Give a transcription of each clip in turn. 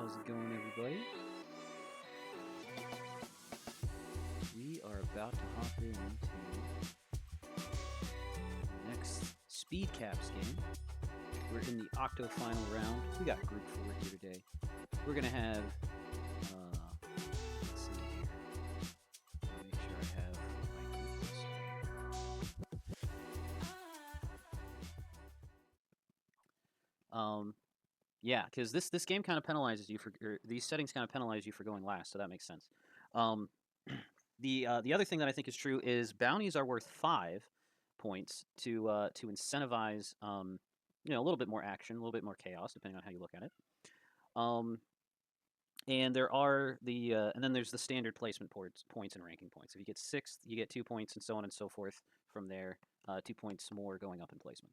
How's it going, everybody? We are about to hop into the next Speed Caps game. We're in the Octo final round. We got Group 4 here today. We're going to have, let's see here. Make sure I have my groups. Yeah, because this game kind of penalizes you for, or these settings kind of penalize you for going last, so that makes sense. The other thing that I think is true is bounties are worth 5 points to incentivize a little bit more action, a little bit more chaos, depending on how you look at it. And there are and then there's the standard placement points and ranking points. If you get 6th, you get 2 points, and so on and so forth from there. 2 points more going up in placement.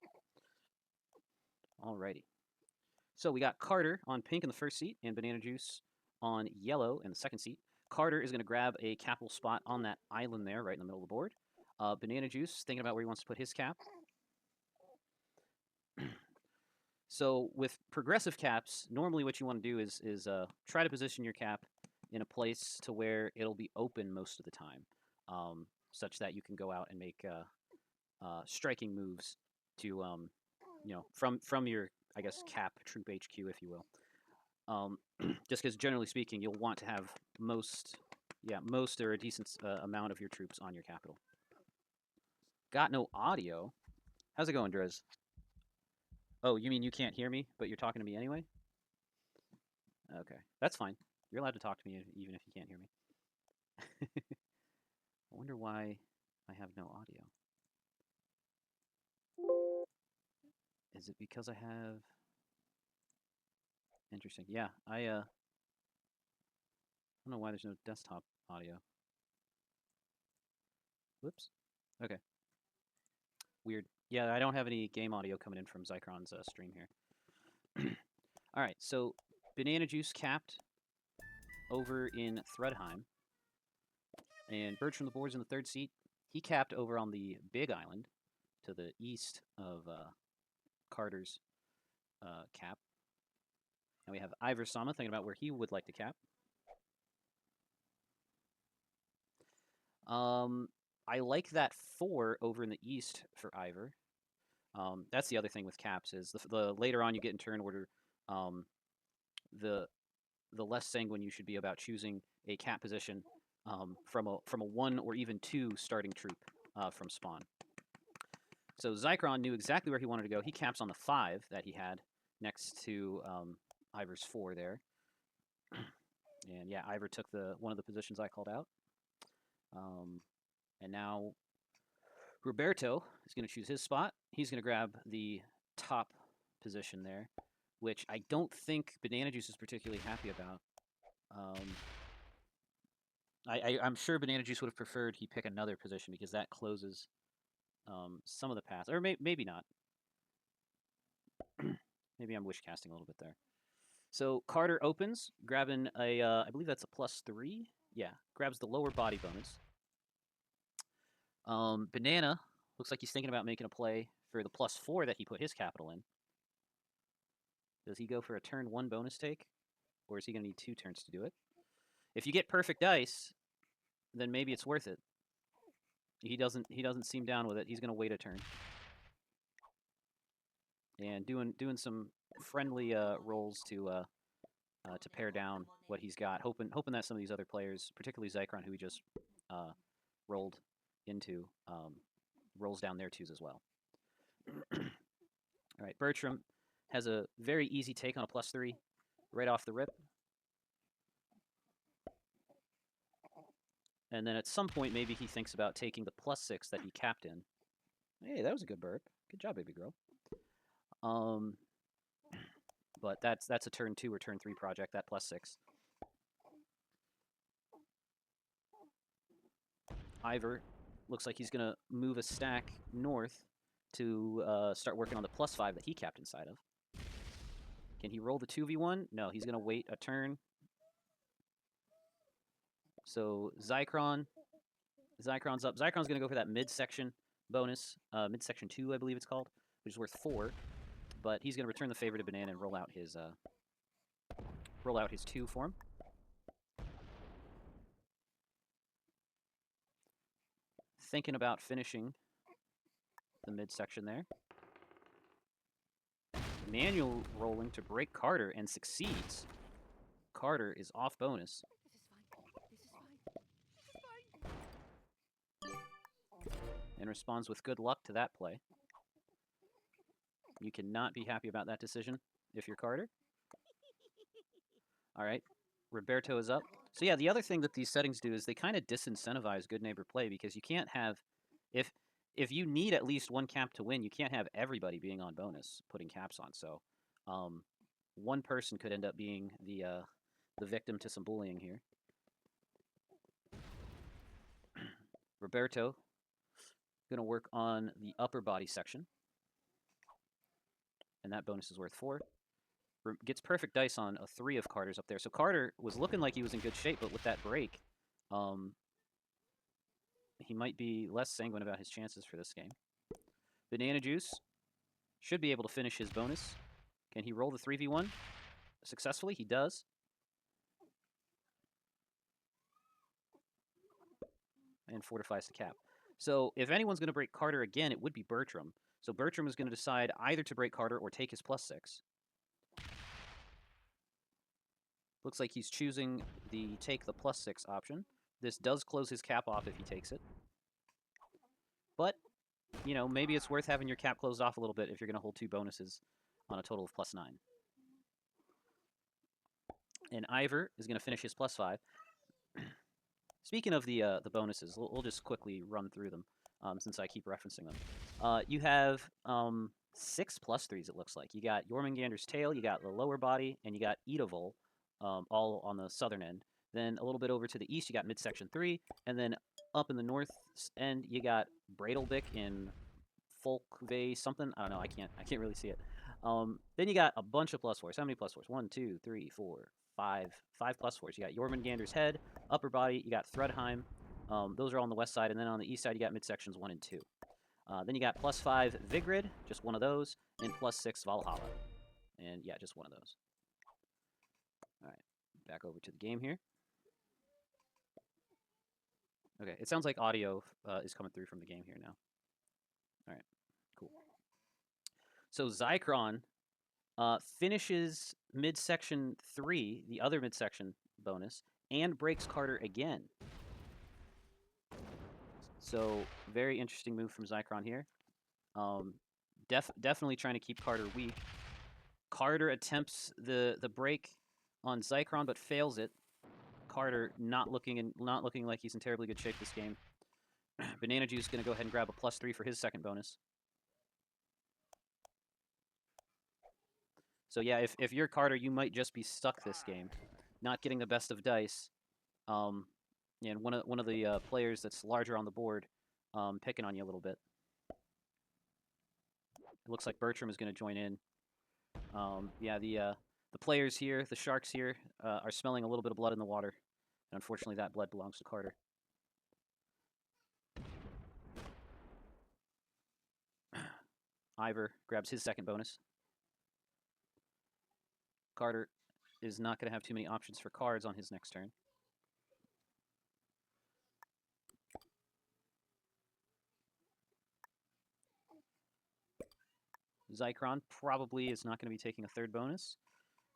Alrighty. So we got Carter on pink in the first seat and Banana Juice on yellow in the second seat. Carter is going to grab a capital spot on that island there, right in the middle of the board. Banana Juice thinking about where he wants to put his cap. So with progressive caps, normally what you want to do is try to position your cap in a place to where it'll be open most of the time, such that you can go out and make striking moves to from your, I guess, cap troop HQ, if you will. Just because generally speaking, you'll want to have most or a decent amount of your troops on your capital. Got no audio. How's it going, Drez? Oh, you mean you can't hear me, but you're talking to me anyway? Okay, that's fine. You're allowed to talk to me even if you can't hear me. I wonder why I have no audio. Is it because I have... Interesting. Yeah, I don't know why there's no desktop audio. Whoops. Okay. Weird. Yeah, I don't have any game audio coming in from Zychron's stream here. All right, so Banana Juice capped over in Threadheim. And Birch from the boards in the third seat. He capped over on the Big Island to the east of Carter's cap. And we have Ivor Sama thinking about where he would like to cap. I like that 4 over in the east for Ivor. That's the other thing with caps is the later on you get in turn order, the less sanguine you should be about choosing a cap position from a 1 or even 2 starting troop from spawn. So Zychron knew exactly where he wanted to go. He caps on the 5 that he had next to Ivor's 4 there. And yeah, Ivor took one of the positions I called out. And now Roberto is going to choose his spot. He's going to grab the top position there, which I don't think Banana Juice is particularly happy about. I'm sure Banana Juice would have preferred he pick another position because that closes some of the paths. Or maybe not. Maybe I'm wish casting a little bit there. So Carter opens, grabbing I believe that's a +3. Yeah, grabs the lower body bonus. Banana looks like he's thinking about making a play for the +4 that he put his capital in. Does he go for a turn 1 bonus take, or is he going to need 2 turns to do it? If you get perfect dice, then maybe it's worth it. He doesn't seem down with it. He's going to wait a turn. And doing some friendly rolls to pare down what he's got, hoping that some of these other players, particularly Zychron, who he just rolled into, rolls down their 2s as well. All right, Bertram has a very easy take on a +3 right off the rip. And then at some point, maybe he thinks about taking the +6 that he capped in. Hey, that was a good burp. Good job, baby girl. But that's a turn 2 or turn 3 project, that +6. Ivor looks like he's going to move a stack north to start working on the +5 that he capped inside of. Can he roll the 2v1? No, he's going to wait a turn. So Zychron's up. Zychron's going to go for that midsection bonus, midsection 2, I believe it's called, which is worth 4. But he's going to return the favor to Banana and roll out his roll out his 2 for him. Thinking about finishing the midsection there. Manual rolling to break Carter and succeeds. Carter is off bonus. And responds with good luck to that play. You cannot be happy about that decision if you're Carter. All right, Roberto is up. So yeah, the other thing that these settings do is they kind of disincentivize good neighbor play, because you can't have, if you need at least 1 cap to win, you can't have everybody being on bonus, putting caps on. So one person could end up being the victim to some bullying here. Roberto going to work on the upper body section, and that bonus is worth 4. Gets perfect dice on a 3 of Carter's up there. So Carter was looking like he was in good shape, but with that break, he might be less sanguine about his chances for this game. Banana Juice should be able to finish his bonus. Can he roll the 3v1 successfully? He does. And fortifies the cap. So if anyone's going to break Carter again, it would be Bertram. So Bertram is going to decide either to break Carter or take his +6. Looks like he's choosing the take the +6 option. This does close his cap off if he takes it. But, you know, maybe it's worth having your cap closed off a little bit if you're going to hold 2 bonuses on a total of +9. And Ivor is going to finish his +5. Speaking of the bonuses, we'll just quickly run through them since I keep referencing them. You have 6 +3s, it looks like. You got Jormungandr's Tail, you got the lower body, and you got Edavol. All on the southern end. Then a little bit over to the east, you got midsection 3, and then up in the north end, you got Braidlebik in Folkvay something. I don't know. I can't really see it. Then you got a bunch of +4s. How many +4s? 1, 2, 3, 4, 5. 5 +4s. You got Jormungandr's Head, upper body. You got Threadheim. Those are all on the west side, and then on the east side, you got midsections 1 and 2. Then you got +5 Vigrid, just one of those, and +6 Valhalla, and yeah, just one of those. All right, back over to the game here. Okay, it sounds like audio is coming through from the game here now. All right, cool. So Zychron finishes midsection 3, the other midsection bonus, and breaks Carter again. So very interesting move from Zychron here. Definitely trying to keep Carter weak. Carter attempts the break on Zychron, but fails it. Carter not looking like he's in terribly good shape this game. Banana Juice going to go ahead and grab a +3 for his second bonus. So yeah, if you're Carter, you might just be stuck this game, not getting the best of dice. And one of the players that's larger on the board picking on you a little bit. It looks like Bertram is going to join in. Yeah, the players here, the Sharks here, are smelling a little bit of blood in the water. And unfortunately, that blood belongs to Carter. Ivor grabs his second bonus. Carter is not going to have too many options for cards on his next turn. Zychron probably is not going to be taking a third bonus.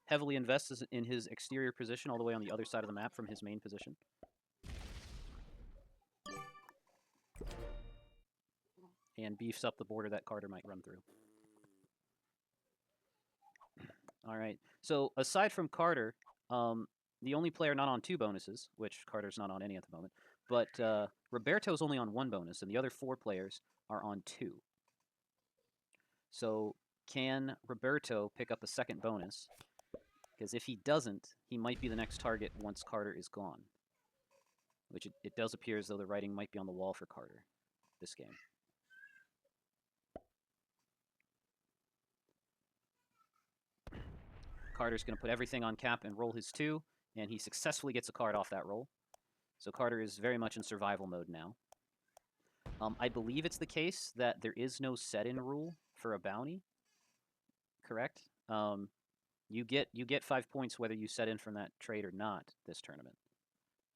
Heavily invests in his exterior position all the way on the other side of the map from his main position. And beefs up the border that Carter might run through. All right. So aside from Carter, the only player not on 2 bonuses, which Carter's not on any at the moment, but Roberto's only on 1 bonus, and the other 4 players are on 2. So can Roberto pick up a second bonus? Because if he doesn't, he might be the next target once Carter is gone. Which it does appear as though the writing might be on the wall for Carter this game. Carter's going to put everything on cap and roll his 2, and he successfully gets a card off that roll. So Carter is very much in survival mode now. I believe it's the case that there is no set-in rule for a bounty. Correct? You get 5 points whether you set in from that trade or not this tournament.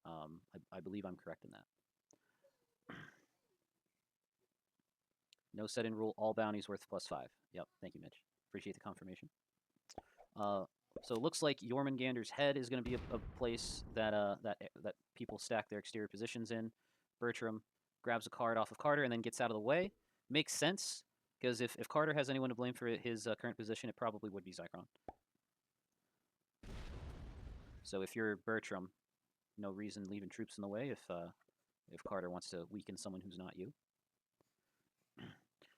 I believe I'm correct in that. No set-in rule. All bounties worth +5. Yep. Thank you, Mitch. Appreciate the confirmation. So it looks like Jormungandr's head is going to be a place that that people stack their exterior positions in. Bertram grabs a card off of Carter and then gets out of the way. Makes sense, because if Carter has anyone to blame for his current position, it probably would be Zychron. So if you're Bertram, no reason leaving troops in the way if Carter wants to weaken someone who's not you.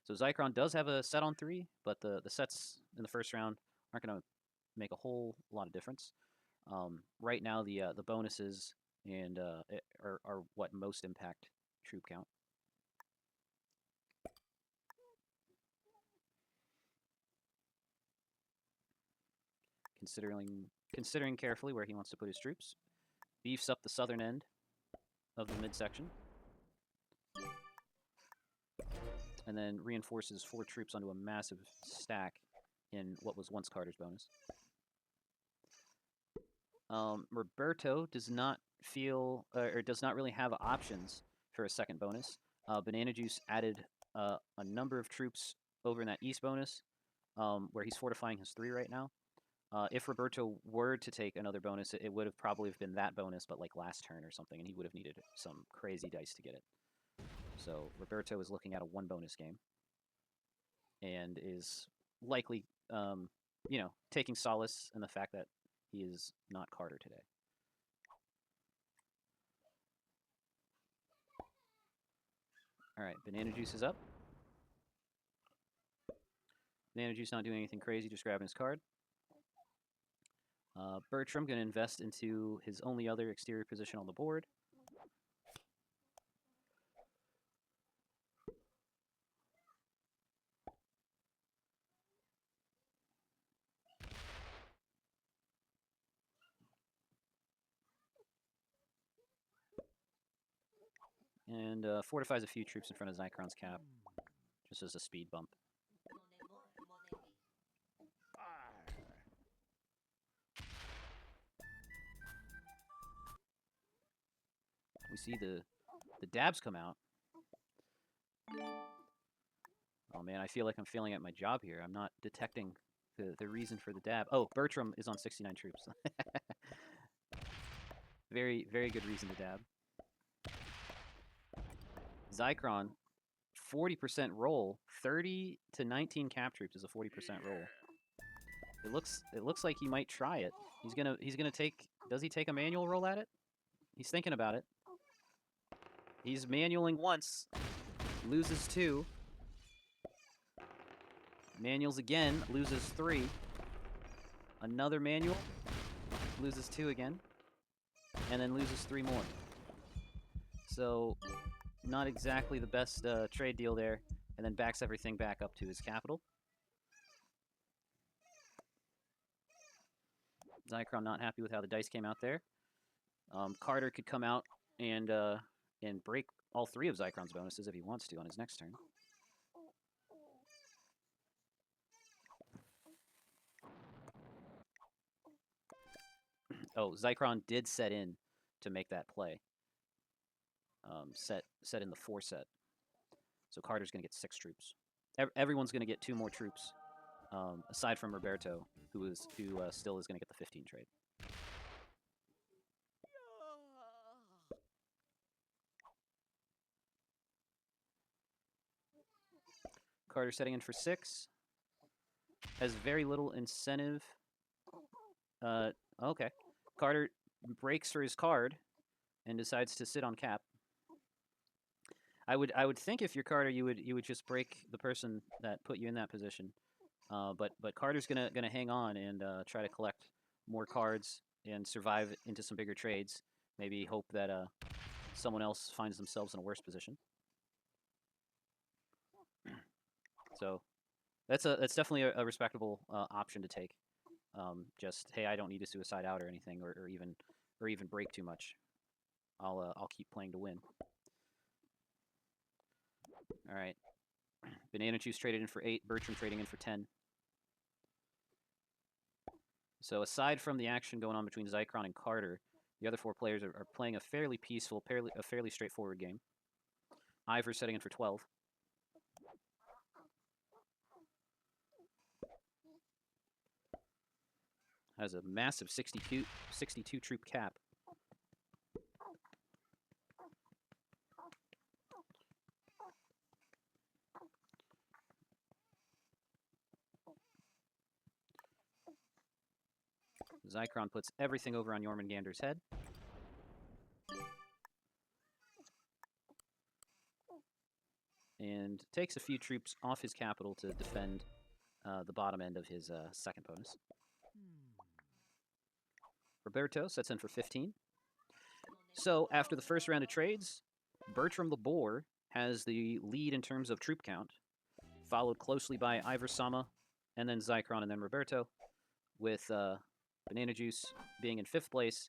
So Zychron does have a set on 3, but the sets in the first round aren't going to make a whole lot of difference. Right now, the bonuses and are what most impact troop count. Considering carefully where he wants to put his troops, beefs up the southern end of the midsection, and then reinforces 4 troops onto a massive stack in what was once Carter's bonus. Roberto does not feel, or does not really have options for a second bonus. Banana Juice added a number of troops over in that east bonus, where he's fortifying his 3 right now. If Roberto were to take another bonus, it would have probably been that bonus, but like last turn or something, and he would have needed some crazy dice to get it. So Roberto is looking at a 1 bonus game, and is likely, taking solace in the fact that he is not Carter today. All right, Banana Juice is up. Banana Juice not doing anything crazy, just grabbing his card. Bertram going to invest into his only other exterior position on the board. And fortifies a few troops in front of Zychron's cap, just as a speed bump. We see the dabs come out. Oh man, I feel like I'm failing at my job here. I'm not detecting the reason for the dab. Oh, Bertram is on 69 troops. Very, very good reason to dab. Zychron, 40% roll. 30 to 19 cap troops is a 40% roll. It looks like he might try it. He's gonna take. Does he take a manual roll at it? He's thinking about it. He's manualing once, loses 2. Manuals again, loses 3. Another manual, loses 2 again, and then loses 3 more. So, not exactly the best trade deal there, and then backs everything back up to his capital. Zychron not happy with how the dice came out there. Carter could come out and break all 3 of Zychron's bonuses if he wants to on his next turn. Oh, Zychron did set in to make that play. Set in the 4 set. So Carter's going to get 6 troops. Everyone's going to get 2 more troops, aside from Roberto, who still is going to get the 15 trade. Carter setting in for 6. Has very little incentive. Okay. Carter breaks for his card and decides to sit on cap. I would think if you're Carter, you would just break the person that put you in that position. But Carter's gonna hang on and try to collect more cards and survive into some bigger trades. Maybe hope that someone else finds themselves in a worse position. So that's definitely a respectable option to take. Just, hey, I don't need to suicide out or anything, or even break too much. I'll keep playing to win. All right. Banana Juice traded in for 8. Bertram trading in for 10. So aside from the action going on between Zycron and Carter, the other 4 players are playing a fairly peaceful, a fairly straightforward game. Ivor's setting in for 12. Has a massive 62 troop cap. Zycron puts everything over on Jormungandr's head. And takes a few troops off his capital to defend the bottom end of his second bonus. Roberto sets in for 15. So after the first round of trades, Bertram the Boar has the lead in terms of troop count, followed closely by Ivor Sama, and then Zycron, and then Roberto, with Banana Juice being in 5th place,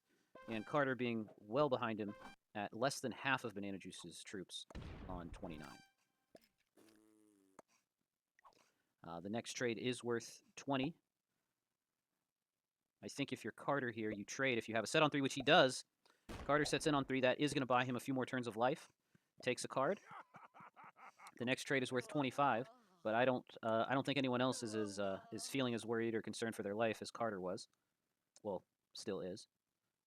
and Carter being well behind him at less than half of Banana Juice's troops on 29. The next trade is worth 20. I think if you're Carter here, you trade. If you have a set on 3, which he does, Carter sets in on 3. That is going to buy him a few more turns of life. Takes a card. The next trade is worth 25, but I don't think anyone else is feeling as worried or concerned for their life as Carter was. Well, still is,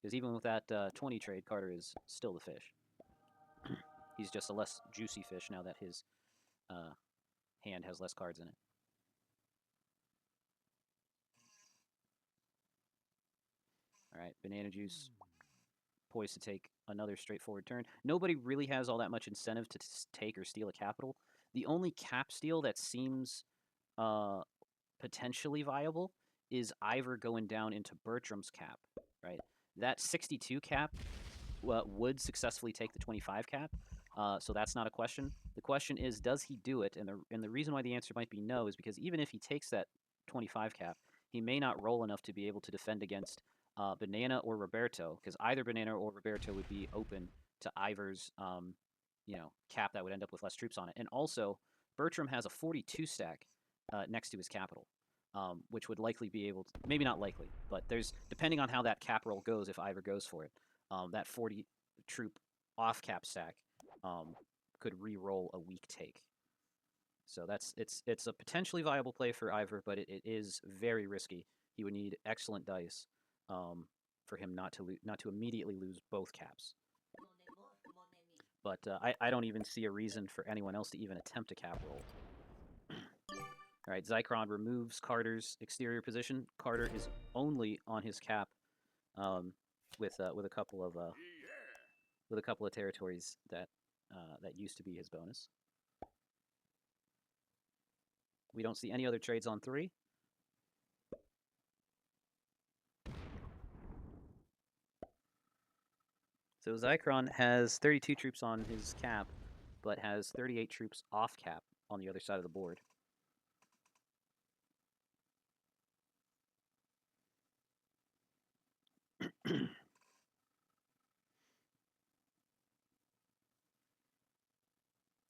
because even with that 20 trade, Carter is still the fish. He's just a less juicy fish now that his hand has less cards in it. All right, Banana Juice poised to take another straightforward turn. Nobody really has all that much incentive to take or steal a capital. The only cap steal that seems potentially viable is Ivor going down into Bertram's cap, right? That 62 cap would successfully take the 25 cap, so that's not a question. The question is, does he do it? And the reason why the answer might be no is because even if he takes that 25 cap, he may not roll enough to be able to defend against Banana or Roberto, because either Banana or Roberto would be open to Ivor's, cap that would end up with less troops on it. And also, Bertram has a 42 stack next to his capital, which would likely be able to, maybe not likely, but there's, depending on how that cap roll goes, if Ivor goes for it, that 40 troop off cap stack could re-roll a weak take. So it's a potentially viable play for Ivor, but it is very risky. He would need excellent dice for him not to immediately lose both caps. But I don't even see a reason for anyone else to even attempt a cap roll. All right, Zycron removes Carter's exterior position. Carter is only on his cap with a couple of territories that used to be his bonus. We don't see any other trades on 3. So Zycron has 32 troops on his cap, but has 38 troops off cap on the other side of the board.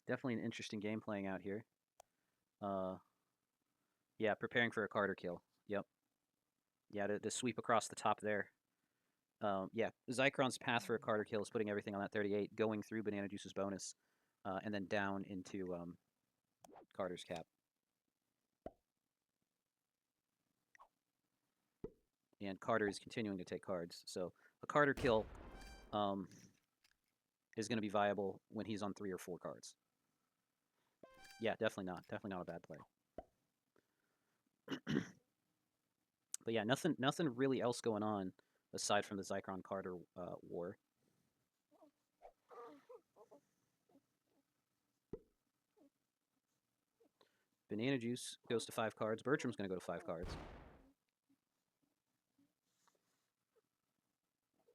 Definitely an interesting game playing out here. Yeah, preparing for a Carter kill. Yep. Yeah, to sweep across the top there. Yeah, Zycron's path for a Carter kill is putting everything on that 38, going through Banana Juice's bonus, and then down into Carter's cap. And Carter is continuing to take cards, so a Carter kill is going to be viable when he's on 3 or 4 cards. Yeah, definitely not a bad play. But yeah, nothing really else going on aside from the Zycron Carter war. Banana Juice goes to 5 cards. Bertram's going to go to 5 cards.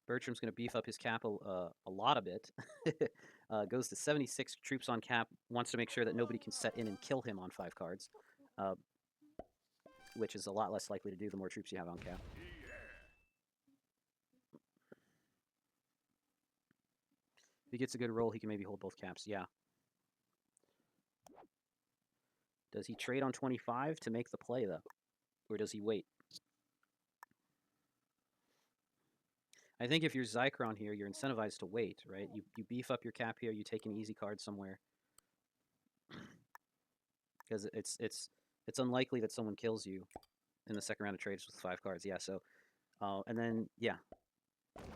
Bertram's going to beef up his cap a lot of it. Goes to 76 troops on cap. Wants to make sure that nobody can set in and kill him on 5 cards, which is a lot less likely to do the more troops you have on cap. If he gets a good roll, he can maybe hold both caps. Yeah. Does he trade on 25 to make the play, though? Or does he wait? I think if you're Zycron here, you're incentivized to wait, right? You beef up your cap here, you take an easy card somewhere. Because it's unlikely that someone kills you in the second round of trades with 5 cards. Yeah, so and then yeah.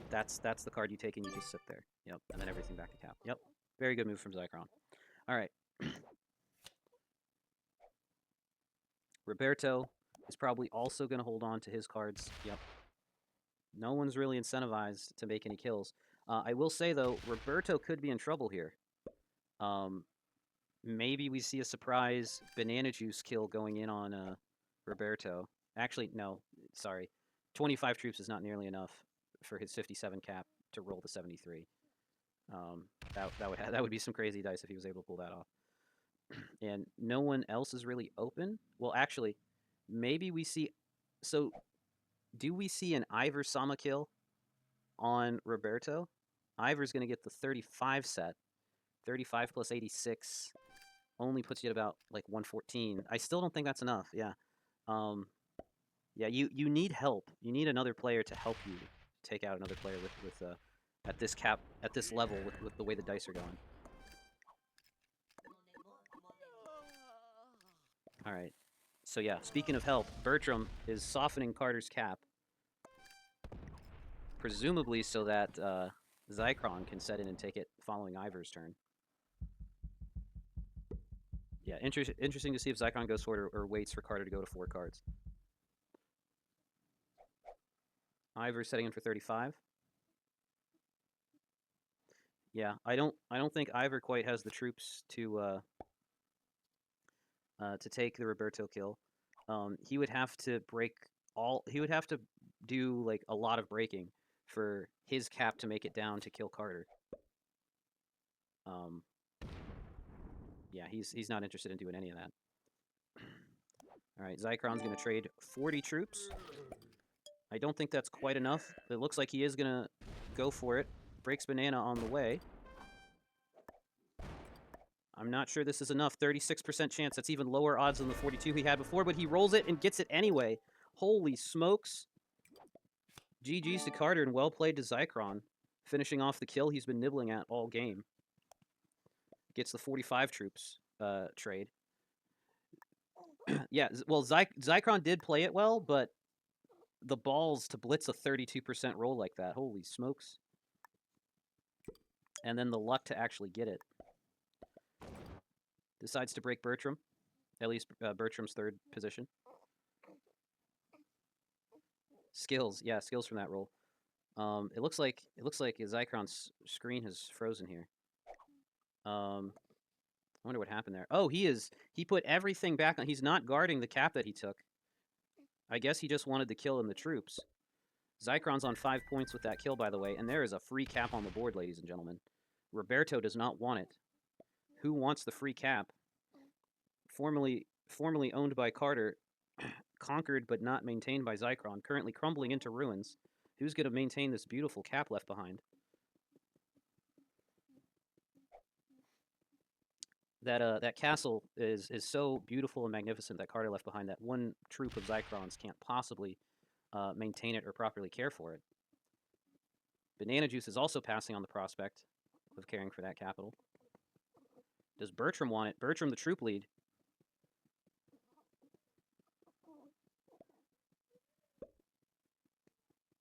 That's the card you take and you just sit there. Yep, and then everything back to cap. Yep. Very good move from Zycron. All right. Roberto is probably also going to hold on to his cards. Yep. No one's really incentivized to make any kills. I will say, though, Roberto could be in trouble here. Maybe we see a surprise banana juice kill going in on Roberto. Actually, no, sorry. 25 troops is not nearly enough for his 57 cap to roll the 73. That would be some crazy dice if he was able to pull that off. And no one else is really open. Well, actually, maybe we see. So, do we see an Ivor Sama kill on Roberto? Ivor's going to get the 35 set. 35 plus 86 only puts you at about like 114. I still don't think that's enough. Yeah. Yeah. You need help. You need another player to help you take out another player with at this cap at this level with the way the dice are going. All right. So yeah, speaking of help, Bertram is softening Carter's cap, presumably so that Zycron can set in and take it following Ivor's turn. Yeah, interesting to see if Zycron goes for it or waits for Carter to go to 4 cards. Ivor's setting in for 35. Yeah, I don't think Ivor quite has the troops to take the Roberto kill. He would have to break all. He would have to do like a lot of breaking for his cap to make it down to kill Carter. Yeah, he's not interested in doing any of that. All right, Zycron's going to trade 40 troops. I don't think that's quite enough. It looks like he is going to go for it. Breaks banana on the way. I'm not sure this is enough. 36% chance. That's even lower odds than the 42 he had before, but he rolls it and gets it anyway. Holy smokes. GG's to Carter and well played to Zycron, finishing off the kill he's been nibbling at all game. Gets the 45 troops trade. Yeah, well, Zycron did play it well, but the balls to blitz a 32% roll like that. Holy smokes. And then the luck to actually get it. Decides to break Bertram. At least Bertram's 3rd position. Skills. Yeah, skills from that roll. It looks like Zycron's screen has frozen here. I wonder what happened there. Oh, he put everything back on. He's not guarding the cap that he took. I guess he just wanted the kill in the troops. Zycron's on 5 points with that kill, by the way, and there is a free cap on the board, ladies and gentlemen. Roberto does not want it. Who wants the free cap? Formerly owned by Carter, conquered but not maintained by Zycron, currently crumbling into ruins. Who's going to maintain this beautiful cap left behind? That castle is so beautiful and magnificent that Carter left behind that one troop of Zycrons can't possibly maintain it or properly care for it. Banana Juice is also passing on the prospect of caring for that capital. Does Bertram want it? Bertram, the troop lead.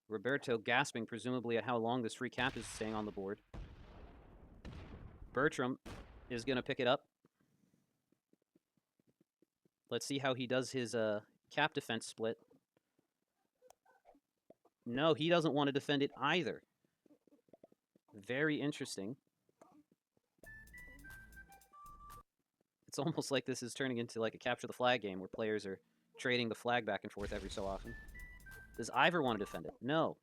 Roberto gasping, presumably, at how long this free cap is staying on the board. Bertram is going to pick it up. Let's see how he does his cap defense split. No, he doesn't want to defend it either. Very interesting. It's almost like this is turning into like a capture the flag game where players are trading the flag back and forth every so often. Does Ivor want to defend it? No.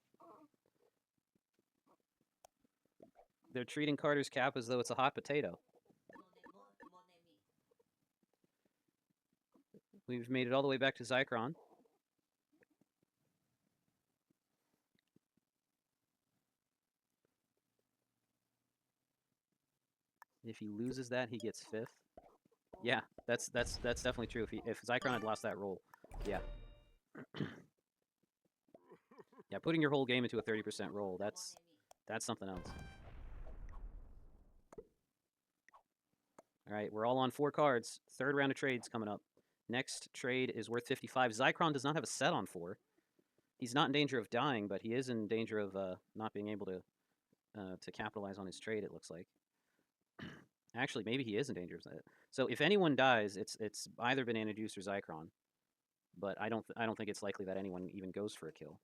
They're treating Carter's cap as though it's a hot potato. We've made it all the way back to Zycron. If he loses that, he gets 5th. Yeah, that's definitely true. If Zycron had lost that roll, yeah. Yeah, putting your whole game into a 30% roll, that's something else. All right, we're all on 4 cards. Third round of trades coming up. Next trade is worth 55. Zycron does not have a set on 4. He's not in danger of dying, but he is in danger of not being able to capitalize on his trade, it looks like. Actually, maybe he is in danger of that. So if anyone dies, it's either Banana Juice or Zycron. But I don't think it's likely that anyone even goes for a kill.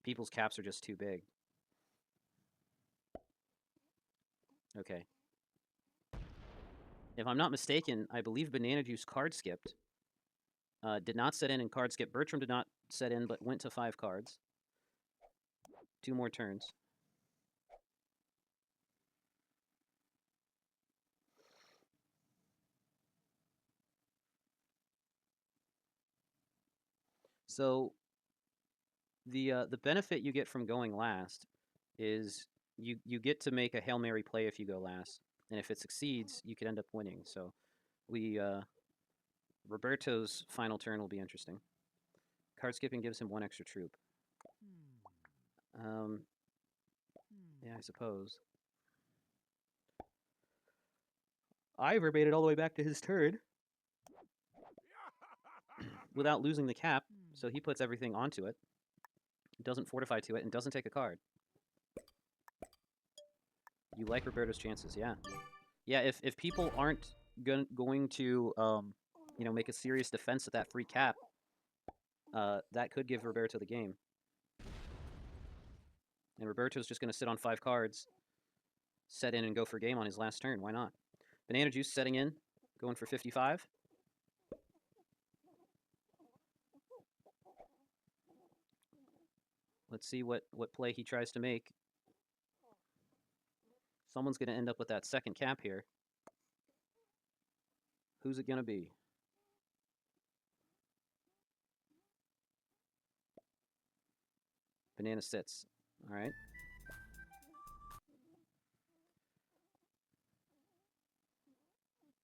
People's caps are just too big. Okay. If I'm not mistaken, I believe Banana Juice card skipped. Did not set in and card skip. Bertram did not set in, but went to 5 cards. 2 more turns. So the benefit you get from going last is you get to make a Hail Mary play if you go last, and if it succeeds, you could end up winning. So Roberto's final turn will be interesting. Card skipping gives him 1 extra troop. Yeah, I suppose. Ivor made it all the way back to his turn without losing the cap, so he puts everything onto it. Doesn't fortify to it and doesn't take a card. You like Roberto's chances, yeah. Yeah, if people aren't going to make a serious defense at that free cap, that could give Roberto the game. And Roberto's just going to sit on 5 cards, set in and go for game on his last turn. Why not? Banana Juice setting in, going for 55. Let's see what play he tries to make. Someone's going to end up with that second cap here. Who's it going to be? Banana sits. All right.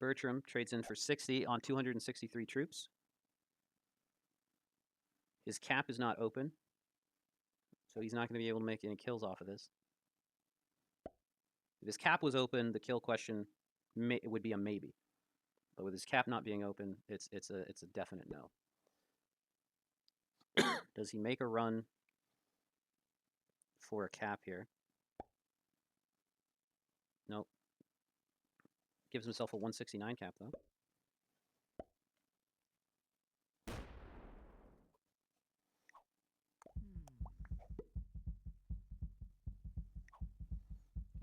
Bertram trades in for 60 on 263 troops. His cap is not open, so he's not going to be able to make any kills off of this. If his cap was open, the kill question would be a maybe. But with his cap not being open, it's a definite no. Does he make a run for a cap here? Nope. Gives himself a 169 cap, though.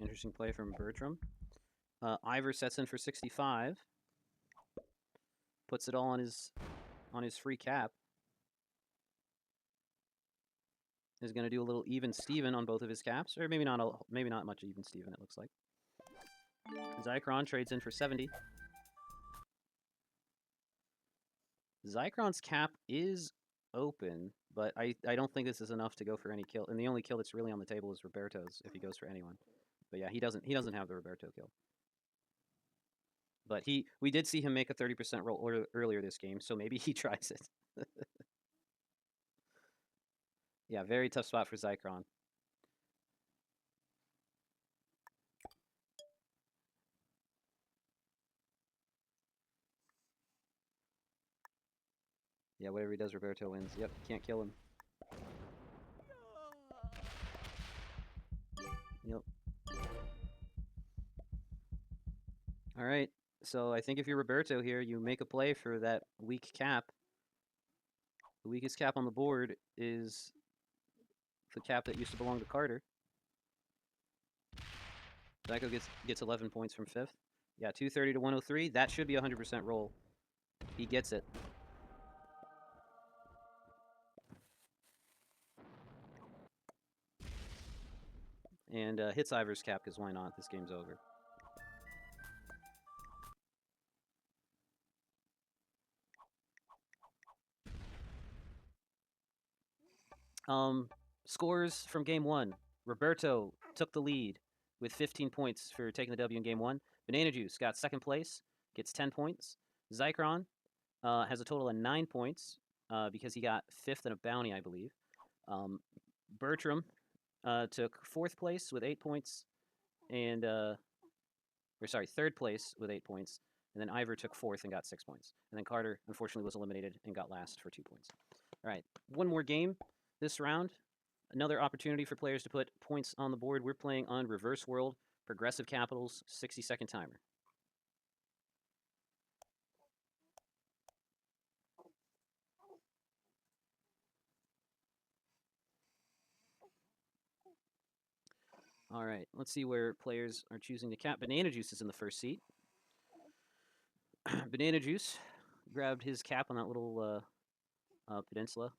Interesting play from Bertram. Ivor sets in for 65. Puts it all on his free cap. Is going to do a little even Steven on both of his caps, or maybe not much even Steven, it looks like. Zycron trades in for 70. Zycron's cap is open, but I don't think this is enough to go for any kill. And the only kill that's really on the table is Roberto's if he goes for anyone. But yeah, he doesn't have the Roberto kill. But we did see him make a 30% roll earlier this game, so maybe he tries it. Yeah, very tough spot for Zycron. Yeah, whatever he does, Roberto wins. Yep, can't kill him. Yep. All right, so I think if you're Roberto here, you make a play for that weak cap. The weakest cap on the board is the cap that used to belong to Carter. Zyko gets 11 points from 5th. Yeah, 230 to 103. That should be a 100% roll. He gets it. And hits Ivor's cap, because why not? This game's over. Scores from game 1. Roberto took the lead with 15 points for taking the W in game 1. Banana Juice got 2nd place, gets 10 points. Zycron has a total of 9 points because he got 5th in a bounty, I believe. Bertram took 4th place with 8 points, and or sorry, 3rd place with 8 points, and then Ivor took 4th and got 6 points, and then Carter unfortunately was eliminated and got last for 2 points. All right, one more game this round. Another opportunity for players to put points on the board. We're playing on Reverse World, Progressive Capitals, 60-second timer. All right, let's see where players are choosing to cap. Banana Juice is in the first seat. Banana Juice grabbed his cap on that little peninsula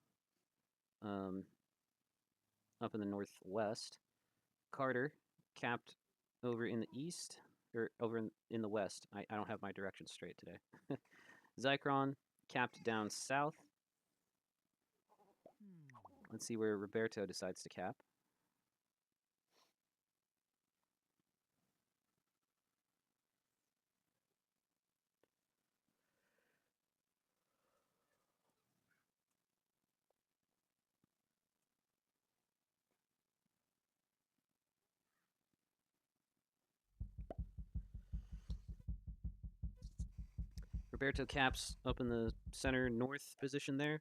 up in the northwest. Carter capped over in the east, or over in the west. I don't have my directions straight today. Zycron capped down south. Let's see where Roberto decides to cap. Roberto caps up in the center north position there.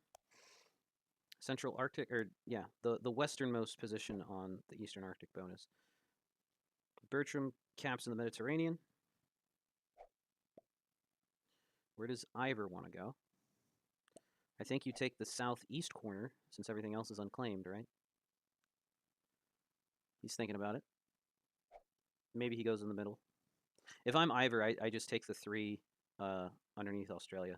Central Arctic, or yeah, the westernmost position on the Eastern Arctic bonus. Bertram caps in the Mediterranean. Where does Ivor want to go? I think you take the southeast corner, since everything else is unclaimed, right? He's thinking about it. Maybe he goes in the middle. If I'm Ivor, I just take the 3 underneath Australia.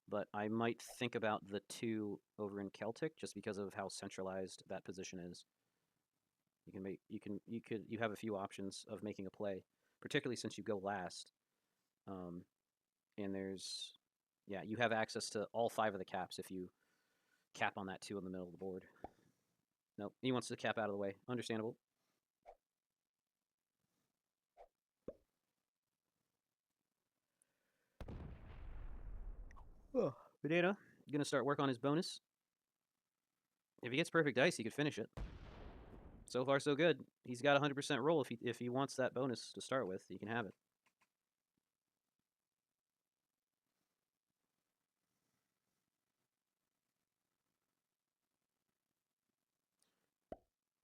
But I might think about the 2 over in Celtic, just because of how centralized that position is. You have a few options of making a play, particularly since you go last. And there's, yeah, you have access to all 5 of the caps if you cap on that 2 in the middle of the board. Nope, he wants to cap out of the way. Understandable. Oh, Banana gonna start work on his bonus. If he gets perfect dice, he could finish it. So far, so good. He's got 100% roll. If he wants that bonus to start with, he can have it.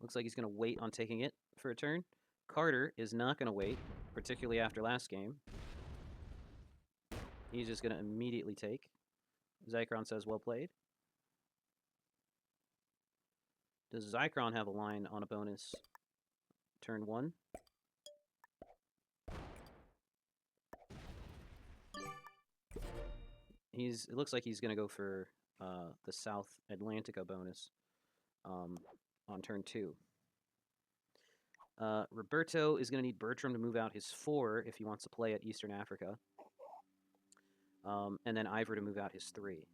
Looks like he's going to wait on taking it for a turn. Carter is not going to wait, particularly after last game. He's just going to immediately take. Zycron says, well played. Does Zycron have a line on a bonus turn 1? It looks like he's going to go for the South Atlantica bonus on turn 2. Roberto is going to need Bertram to move out his 4 if he wants to play at Eastern Africa. And then Ivor to move out his 3.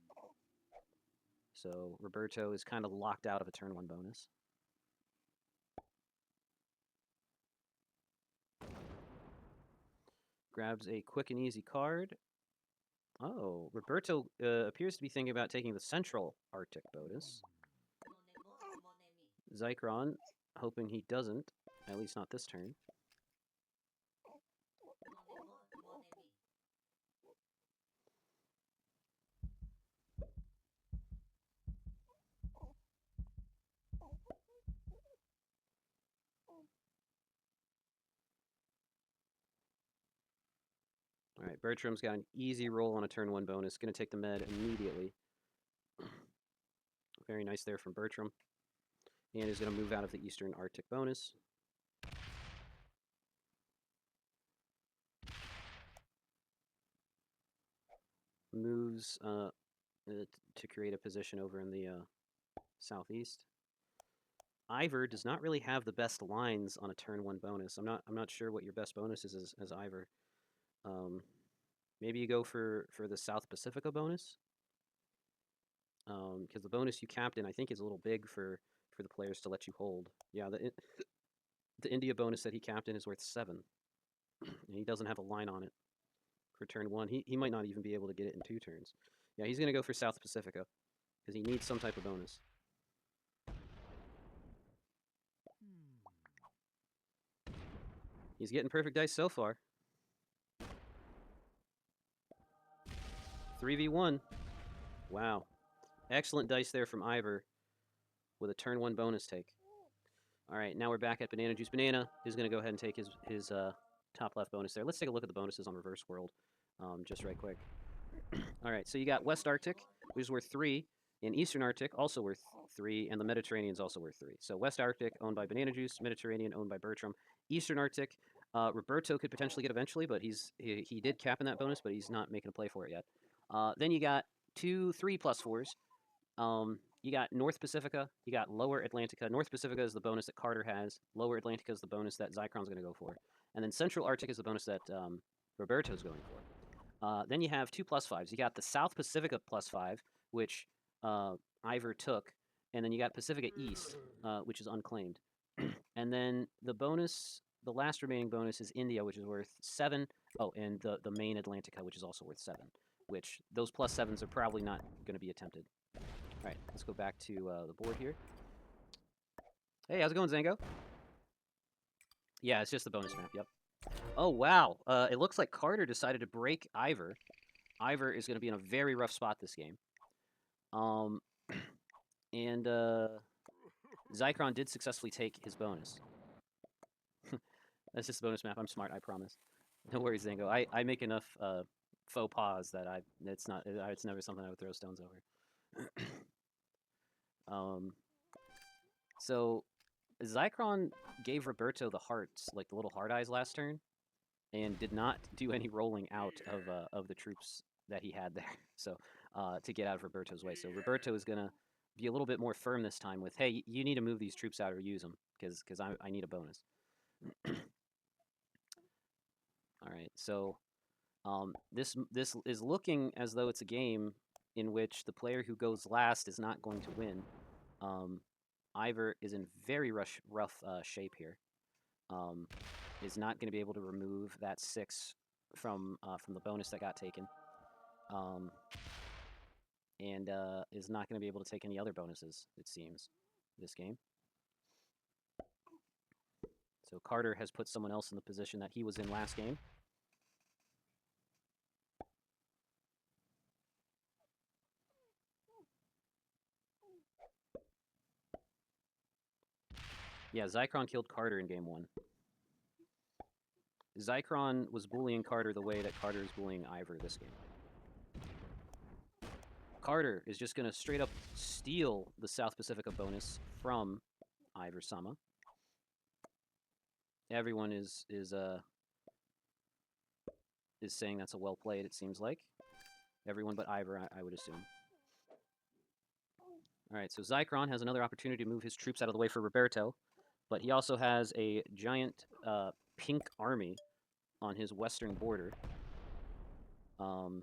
So Roberto is kind of locked out of a turn 1 bonus. Grabs a quick and easy card. Oh, Roberto appears to be thinking about taking the Central Arctic bonus. Zycron, hoping he doesn't, at least not this turn. All right, Bertram's got an easy roll on a turn 1 bonus. Going to take the med immediately. Very nice there from Bertram. And is going to move out of the Eastern Arctic bonus. Moves to create a position over in the southeast. Ivor does not really have the best lines on a turn 1 bonus. I'm not sure what your best bonus is as Ivor. Maybe you go for the South Pacifica bonus, because the bonus you capped in I think is a little big for the players to let you hold. Yeah, the India bonus that he capped in is worth 7, and he doesn't have a line on it for turn 1. He might not even be able to get it in 2 turns. Yeah, he's going to go for South Pacifica because he needs some type of bonus. He's getting perfect dice so far. 3v1. Wow. Excellent dice there from Ivor with a turn 1 bonus take. All right, now we're back at Banana Juice. Banana is going to go ahead and take his top left bonus there. Let's take a look at the bonuses on Reverse World just right quick. All right, so you got West Arctic, which is worth 3, and Eastern Arctic, also worth 3, and the Mediterranean's also worth 3. So West Arctic, owned by Banana Juice, Mediterranean, owned by Bertram. Eastern Arctic, Roberto could potentially get eventually, but he did cap in that bonus, but he's not making a play for it yet. Then you got 2 3+4s. You got North Pacifica, you got Lower Atlantica. North Pacifica is the bonus that Carter has. Lower Atlantica is the bonus that Zychron's going to go for. And then Central Arctic is the bonus that Roberto's going for. Then you have 2 +5s. You got the South Pacifica +5, which Ivor took. And then you got Pacifica East, which is unclaimed. And then the bonus, the last remaining bonus is India, which is worth 7. Oh, and the main Atlantica, which is also worth 7. Which those +7s are probably not going to be attempted. All right, let's go back to the board here. Hey, how's it going, Zango? Yeah, it's just the bonus map, yep. Oh, wow. It looks like Carter decided to break Ivor. Ivor is going to be in a very rough spot this game. And Zychron did successfully take his bonus. That's just the bonus map. I'm smart, I promise. No worries, Zango. I make enough faux pas that it's never something I would throw stones over. So Zychron gave Roberto the hearts, like the little heart eyes last turn, and did not do any rolling out of the troops that he had there. So to get out of Roberto's way. So Roberto is gonna be a little bit more firm this time with, hey, you need to move these troops out or use them because I need a bonus. All right, so this is looking as though it's a game in which the player who goes last is not going to win. Ivor is in very rough shape here. Is not going to be able to remove that 6 from the bonus that got taken. And is not going to be able to take any other bonuses, it seems, this game. So Carter has put someone else in the position that he was in last game. Yeah, Zychron killed Carter in game 1. Zychron was bullying Carter the way that Carter is bullying Ivor this game. Carter is just going to straight up steal the South Pacifica bonus from Ivor-sama. Everyone is saying that's a well played, it seems like. Everyone but Ivor, I would assume. All right, so Zychron has another opportunity to move his troops out of the way for Roberto, but he also has a giant pink army on his western border. And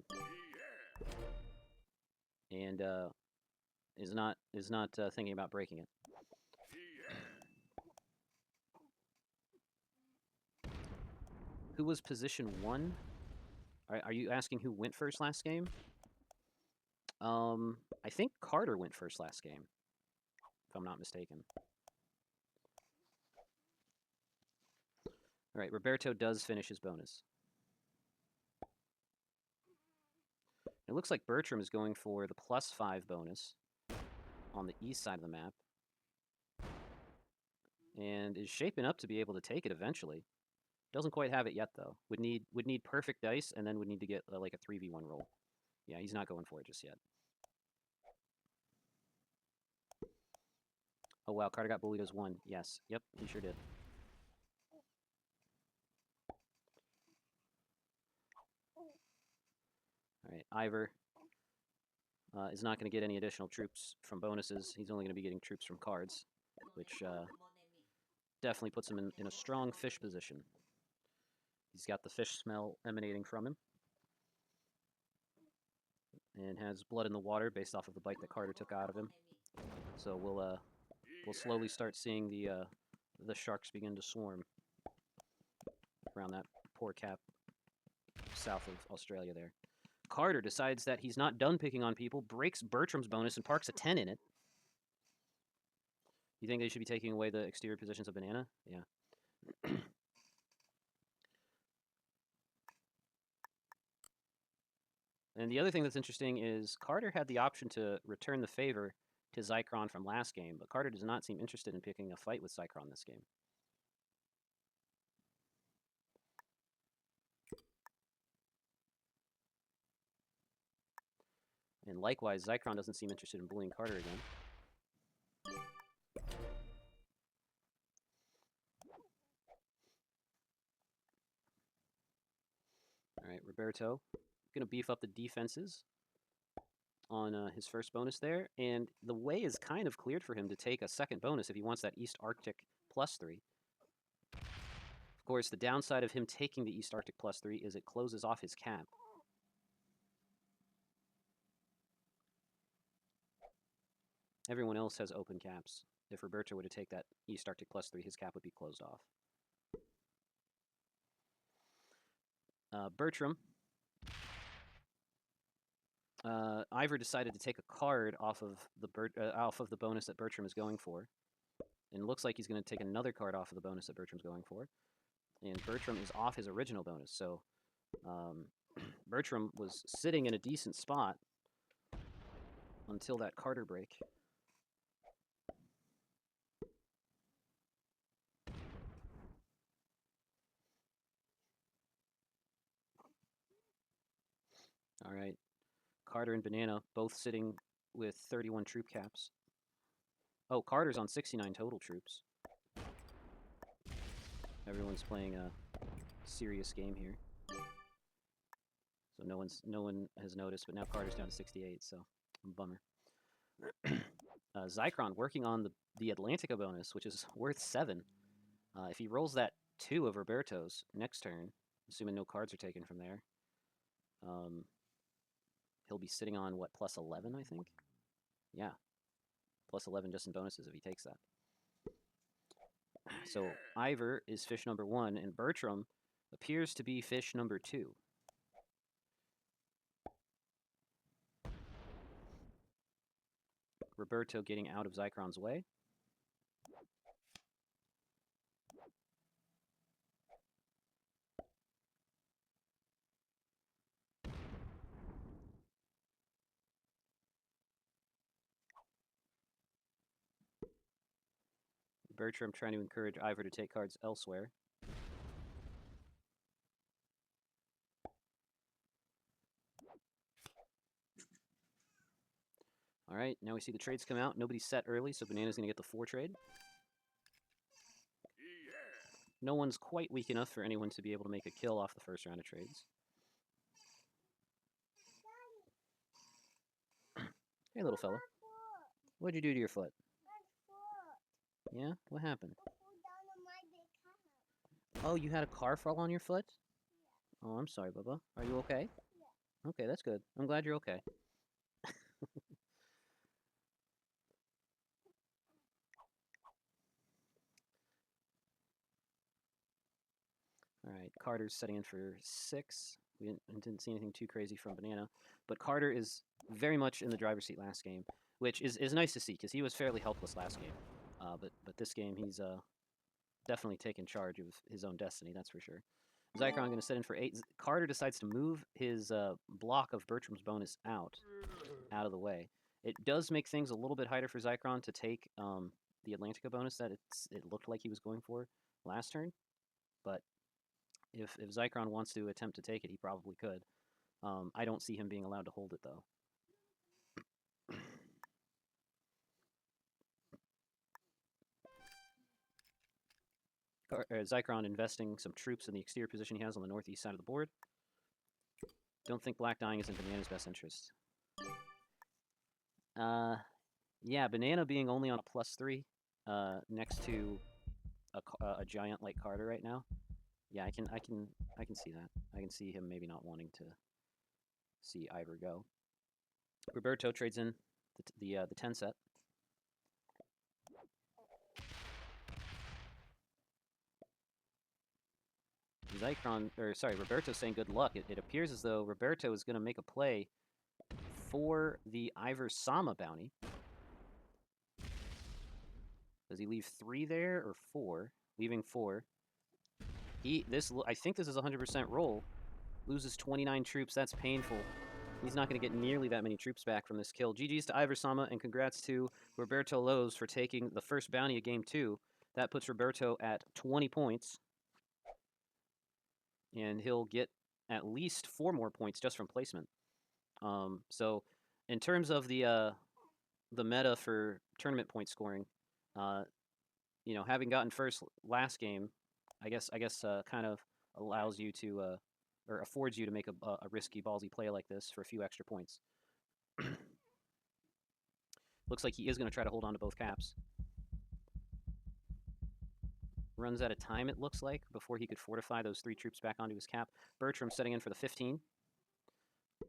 is not thinking about breaking it. Who was position 1? Are you asking who went first last game? I think Carter went first last game, if I'm not mistaken. All right, Roberto does finish his bonus. It looks like Bertram is going for the +5 bonus on the east side of the map. And is shaping up to be able to take it eventually. Doesn't quite have it yet, though. Would need perfect dice, and then would need to get like a 3v1 roll. Yeah, he's not going for it just yet. Oh, wow, Carter got bullied as 1. Yes, yep, he sure did. All right, Ivor is not going to get any additional troops from bonuses. He's only going to be getting troops from cards, which definitely puts him in a strong fish position. He's got the fish smell emanating from him. And has blood in the water based off of the bite that Carter took out of him. So we'll slowly start seeing the sharks begin to swarm around that poor cap. south of Australia there. Carter decides that he's not done picking on people, breaks Bertram's bonus, and parks a 10 in it. You think they should be taking away the exterior positions of Banana? Yeah. And the other thing that's interesting is Carter had the option to return the favor to Zycron from last game, but Carter does not seem interested in picking a fight with Zycron this game. And likewise, Zycron doesn't seem interested in bullying Carter again. All right, Roberto going to beef up the defenses on his first bonus there, and the way is kind of cleared for him to take a second bonus if he wants that East Arctic +3. Of course, the downside of him taking the East Arctic +3 is it closes off his cap. Everyone else has open caps. If Roberto were to take that East Arctic +3, his cap would be closed off. Bertram. Ivor decided to take a card off of the bonus that Bertram is going for. And it looks like he's going to take another card off of the bonus that Bertram's going for. And Bertram is off his original bonus. So Bertram was sitting in a decent spot until that Carter break. All right. Carter and Banana both sitting with 31 troop caps. Oh, Carter's on 69 total troops. Everyone's playing a serious game here. So no one has noticed, but now Carter's down to 68, so bummer. Zycron working on the Atlantica bonus, which is worth 7. If he rolls that 2 of Roberto's next turn, assuming no cards are taken from there, he'll be sitting on, what, +11, I think? Yeah. +11 just in bonuses if he takes that. So Ivor is fish number 1, and Bertram appears to be fish number 2. Roberto getting out of Zycron's way. Bertram trying to encourage Ivor to take cards elsewhere. All right, now we see the trades come out. Nobody's set early, so Banana's going to get the 4 trade. No one's quite weak enough for anyone to be able to make a kill off the first round of trades. Hey, little fella. What'd you do to your foot? Yeah? What happened? Oh, you had a car fall on your foot? Oh, I'm sorry, Bubba. Are you okay? Okay, that's good. I'm glad you're okay. All right, Carter's setting in for 6. We didn't see anything too crazy from Banana. But Carter is very much in the driver's seat last game, which is nice to see, because he was fairly helpless last game. But this game, he's definitely taken charge of his own destiny, that's for sure. Zycron going to set in for 8. Carter decides to move his block of Bertram's bonus out of the way. It does make things a little bit harder for Zycron to take the Atlantica bonus that it looked like he was going for last turn. But if Zycron wants to attempt to take it, he probably could. I don't see him being allowed to hold it, though. Zycron investing some troops in the exterior position he has on the northeast side of the board. Don't think black dying is in Banana's best interest. Yeah, Banana being only on a +3 next to a giant like Carter right now. Yeah, I can see that. I can see him maybe not wanting to see Ivor go. Roberto trades in the 10 set. Roberto's saying good luck. It appears as though Roberto is going to make a play for the Ivor Sama bounty. Does he leave 3 there or 4? Leaving 4. I think this is a 100% roll. Loses 29 troops. That's painful. He's not going to get nearly that many troops back from this kill. GG's to Ivor Sama, and congrats to Roberto Lowe's for taking the first bounty of Game 2. That puts Roberto at 20 points. And he'll get at least 4 more points just from placement. So, in terms of the meta for tournament point scoring, you know, having gotten first last game, I guess kind of allows you to, or affords you to make a risky, ballsy play like this for a few extra points. Looks like he is going to try to hold on to both caps. Runs out of time, it looks like, before he could fortify those 3 troops back onto his cap. Bertram setting in for the 15.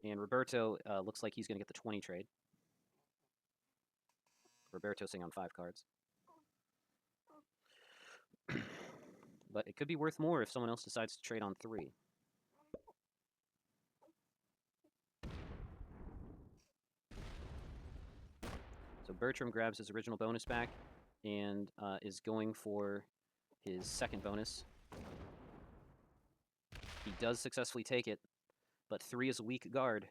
And Roberto looks like he's going to get the 20 trade. Roberto sitting on 5 cards. But it could be worth more if someone else decides to trade on 3. So Bertram grabs his original bonus back and is going for his second bonus. He does successfully take it, but 3 is a weak guard.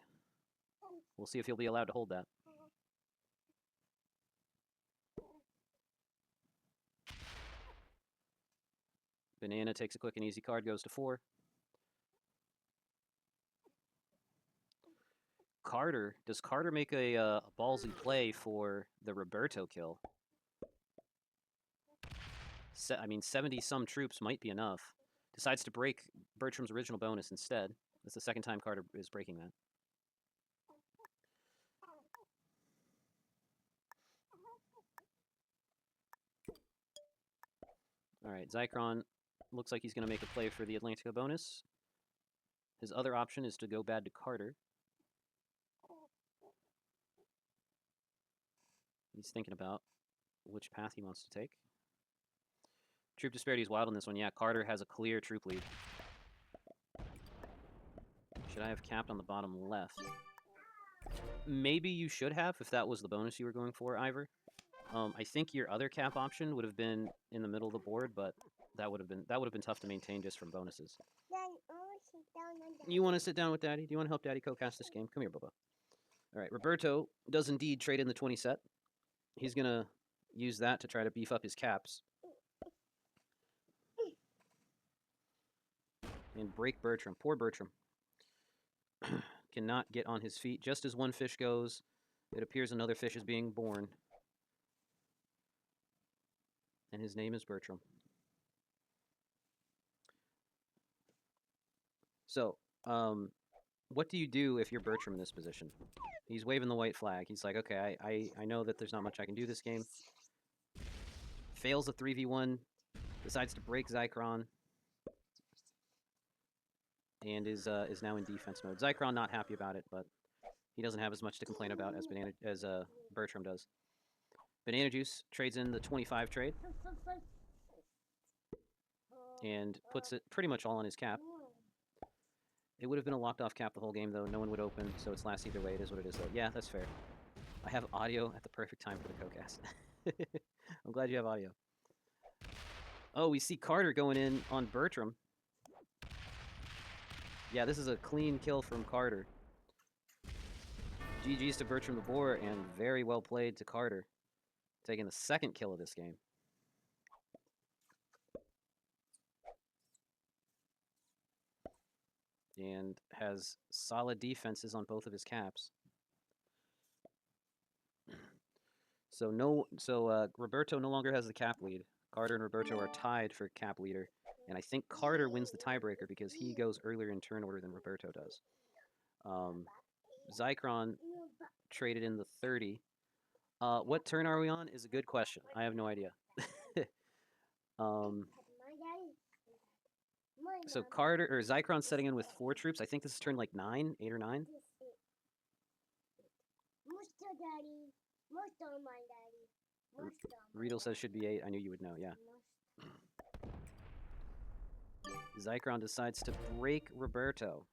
We'll see if he'll be allowed to hold that. Banana takes a quick and easy card, goes to 4. Carter. Does Carter make a ballsy play for the Roberto kill? I mean, 70-some troops might be enough. Decides to break Bertram's original bonus instead. That's the second time Carter is breaking that. All right, Zychron looks like he's going to make a play for the Atlantica bonus. His other option is to go bad to Carter. He's thinking about which path he wants to take. Troop disparity is wild on this one. Yeah, Carter has a clear troop lead. Should I have capped on the bottom left? Maybe you should have if that was the bonus you were going for, Ivor. I think your other cap option would have been in the middle of the board, but that would have been tough to maintain just from bonuses. You want to sit down with Daddy? Do you want to help Daddy co-cast this game? Come here, Bubba. All right, Roberto does indeed trade in the 20 set. He's going to use that to try to beef up his caps. And break Bertram. Poor Bertram. Cannot get on his feet. Just as one fish goes, it appears another fish is being born. And his name is Bertram. So, what do you do if you're Bertram in this position? He's waving the white flag. He's like, okay, I know that there's not much I can do this game. Fails a 3v1. Decides to break Zychron. And is now in defense mode. Zychron not happy about it, but he doesn't have as much to complain about as Bertram does. Banana Juice trades in the 25 trade. And puts it pretty much all on his cap. It would have been a locked-off cap the whole game, though. No one would open, so it's last either way. It is what it is, though. Yeah, that's fair. I have audio at the perfect time for the co-cast. I'm glad you have audio. Oh, we see Carter going in on Bertram. Yeah, this is a clean kill from Carter. GG's to Bertram the Boar, and very well played to Carter. Taking the second kill of this game. And has solid defenses on both of his caps. So Roberto no longer has the cap lead. Carter and Roberto are tied for cap leader. And I think Carter wins the tiebreaker because he goes earlier in turn order than Roberto does. Zychron traded in the 30. What turn are we on is a good question. I have no idea. So Zychron's setting in with 4 troops. I think this is turn like 9, 8 or 9. Riedel says should be 8. I knew you would know, yeah. Zycron decides to break Roberto.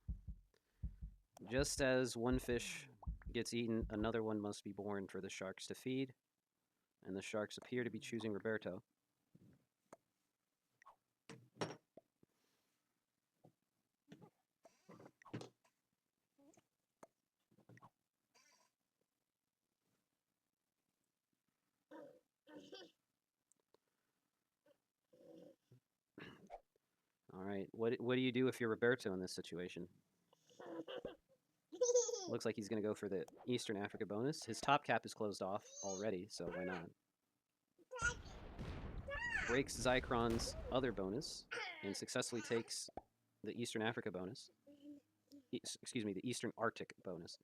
Just as one fish gets eaten, another one must be born for the sharks to feed. And the sharks appear to be choosing Roberto. All right, what do you do if you're Roberto in this situation? Looks like he's going to go for the Eastern Africa bonus. His top cap is closed off already, so why not? Breaks Zycron's other bonus and successfully takes the Eastern Africa bonus. Excuse me, the Eastern Arctic bonus.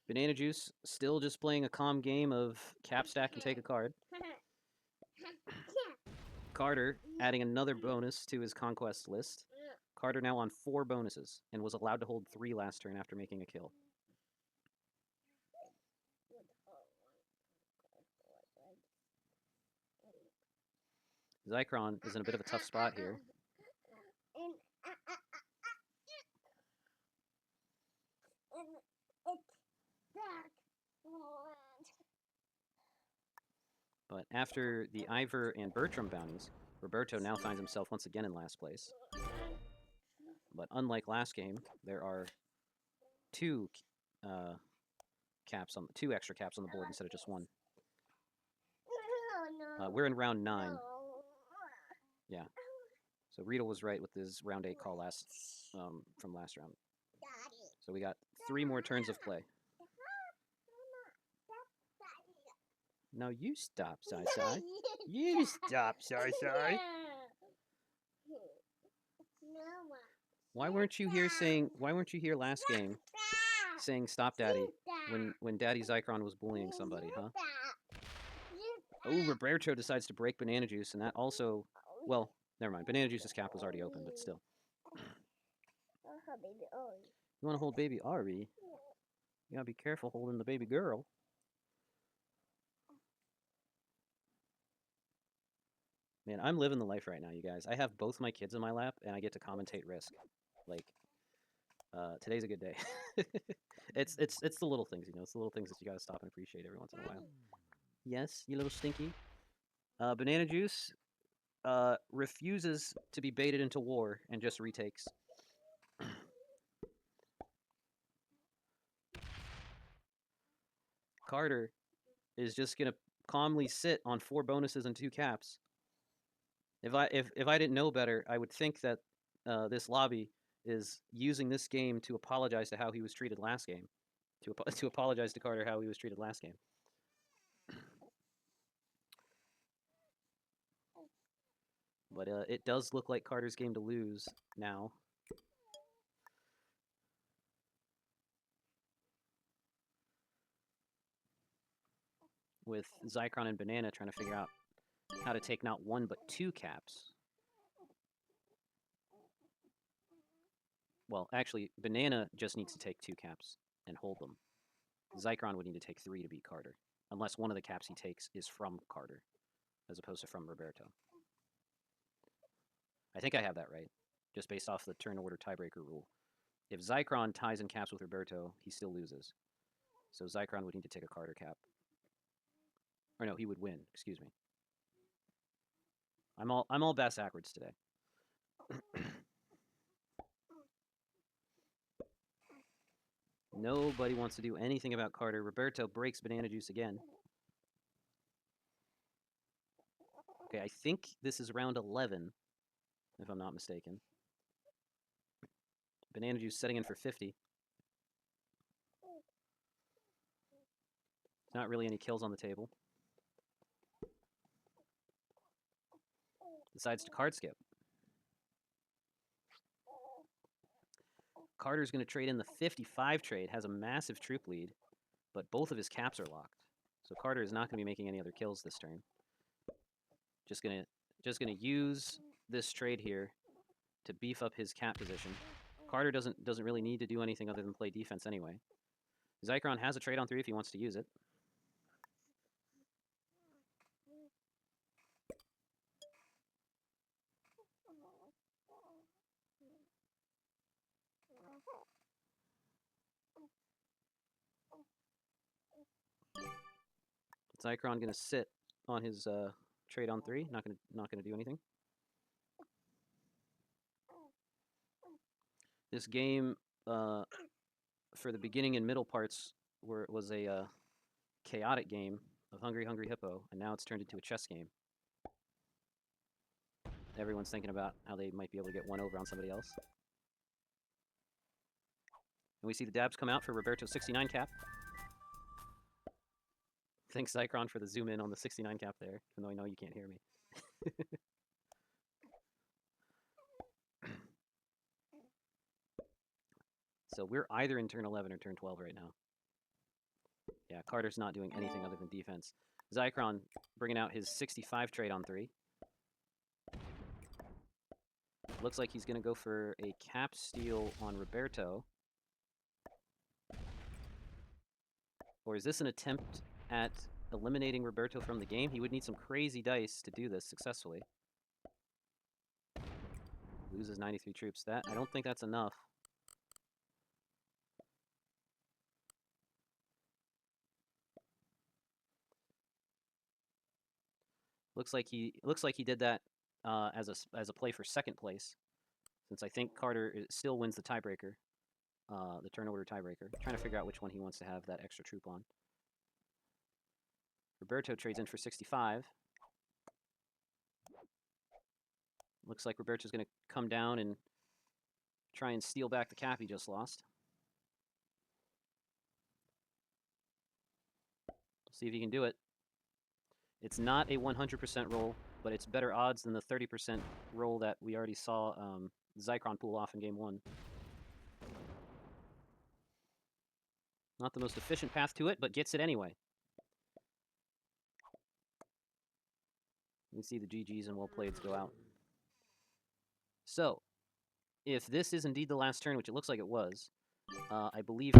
Banana Juice still just playing a calm game of cap stack and take a card. Carter adding another bonus to his conquest list. Carter now on 4 bonuses and was allowed to hold 3 last turn after making a kill. Zycron is in a bit of a tough spot here. But after the Ivor and Bertram bounties, Roberto now finds himself once again in last place. But unlike last game, there are 2 extra caps on the board instead of just 1. We're in round 9. Yeah. So Riedel was right with his round 8 call from last round. So we got 3 more turns of play. No, you stop, Sai. You stop, Sai. Why weren't you here last game saying stop Daddy when Daddy Zycron was bullying somebody, huh? Oh, Roberto decides to break Banana Juice, and that also, well, never mind. Banana Juice's cap was already open, but still. You want to hold baby Ari? You gotta be careful holding the baby girl. Man, I'm living the life right now, you guys. I have both my kids in my lap, and I get to commentate Risk. Like, today's a good day. It's the little things, you know. It's the little things that you gotta stop and appreciate every once in a while. Yes, you little stinky. Banana Juice refuses to be baited into war and just retakes. Carter is just gonna calmly sit on 4 bonuses and 2 caps. If I didn't know better, I would think that this lobby is using this game to apologize to how he was treated last game, to apologize to Carter how he was treated last game. But it does look like Carter's game to lose now. With Zycron and Banana trying to figure out how to take not 1 but 2 caps. Well, actually, Banana just needs to take 2 caps and hold them. Zycron would need to take 3 to beat Carter, unless one of the caps he takes is from Carter, as opposed to from Roberto. I think I have that right, just based off the turn order tiebreaker rule. If Zycron ties in caps with Roberto, he still loses. So Zycron would need to take a Carter cap. Or no, he would win, excuse me. I'm all backwards today. Nobody wants to do anything about Carter. Roberto breaks Banana Juice again. Okay, I think this is round 11, if I'm not mistaken. Banana Juice setting in for 50. Not really any kills on the table. Decides to card skip. Carter's going to trade in the 55 trade, has a massive troop lead, but both of his caps are locked. So Carter is not going to be making any other kills this turn. Just gonna use this trade here to beef up his cap position. Carter doesn't really need to do anything other than play defense anyway. Zycron has a trade on 3 if he wants to use it. Zycron gonna sit on his trade on 3. Not gonna do anything. This game, for the beginning and middle parts, was a chaotic game of Hungry Hungry Hippo, and now it's turned into a chess game. Everyone's thinking about how they might be able to get one over on somebody else. And we see the dabs come out for Roberto's 69 cap. Thanks, Zycron, for the zoom in on the 69 cap there, even though I know you can't hear me. So we're either in turn 11 or turn 12 right now. Yeah, Carter's not doing anything other than defense. Zycron bringing out his 65 trade on 3. Looks like he's going to go for a cap steal on Roberto. Or is this an attempt at eliminating Roberto from the game? He would need some crazy dice to do this successfully. Loses 93 troops. I don't think that's enough. Looks like he did that as a play for second place, since I think Carter still wins the tiebreaker, the turn order tiebreaker. Trying to figure out which one he wants to have that extra troop on. Roberto trades in for 65. Looks like Roberto's going to come down and try and steal back the cap he just lost. See if he can do it. It's not a 100% roll, but it's better odds than the 30% roll that we already saw Zycron pull off in game 1. Not the most efficient path to it, but gets it anyway. You can see the GGs and well-playeds go out. So, if this is indeed the last turn, which it looks like it was, I believe...